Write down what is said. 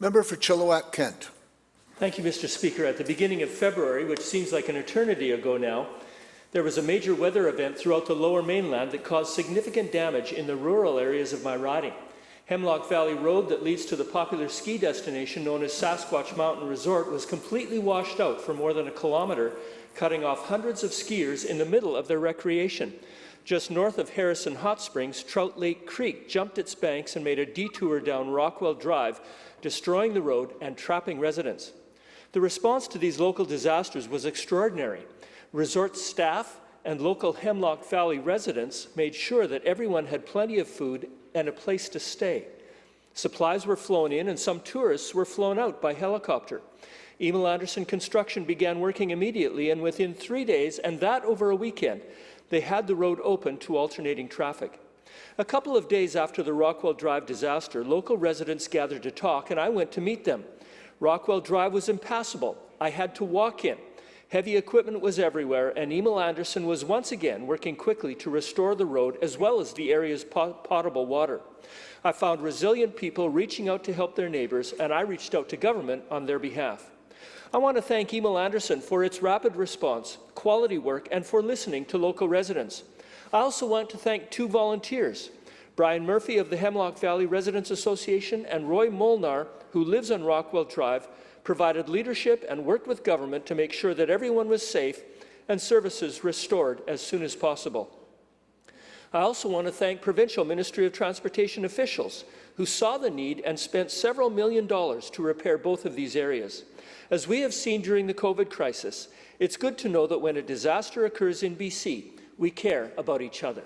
Member for Chilliwack, Kent. Thank you, Mr. Speaker. At the beginning of February, which seems like an eternity ago now, there was a major weather event throughout the Lower Mainland that caused significant damage in the rural areas of my riding. Hemlock Valley Road that leads to the popular ski destination known as Sasquatch Mountain Resort was completely washed out for more than a kilometre, cutting off hundreds of skiers in the middle of their recreation. Just north of Harrison Hot Springs, Trout Lake Creek jumped its banks and made a detour down Rockwell Drive, destroying the road and trapping residents. The response to these local disasters was extraordinary. Resort staff and local Hemlock Valley residents made sure that everyone had plenty of food and a place to stay. Supplies were flown in and some tourists were flown out by helicopter. Emil Anderson Construction began working immediately, and within 3 days, and that over a weekend, they had the road open to alternating traffic. A couple of days after the Rockwell Drive disaster, local residents gathered to talk, and I went to meet them. Rockwell Drive was impassable. I had to walk in. Heavy equipment was everywhere, and Emil Anderson was once again working quickly to restore the road as well as the area's potable water. I found resilient people reaching out to help their neighbours, and I reached out to government on their behalf. I want to thank Emil Anderson for its rapid response, quality work, and for listening to local residents. I also want to thank two volunteers, Brian Murphy of the Hemlock Valley Residents Association and Roy Molnar, who lives on Rockwell Drive, provided leadership and worked with government to make sure that everyone was safe and services restored as soon as possible. I also want to thank Provincial Ministry of Transportation officials who saw the need and spent several $1 million to repair both of these areas. As we have seen during the COVID crisis, it's good to know that when a disaster occurs in BC, we care about each other.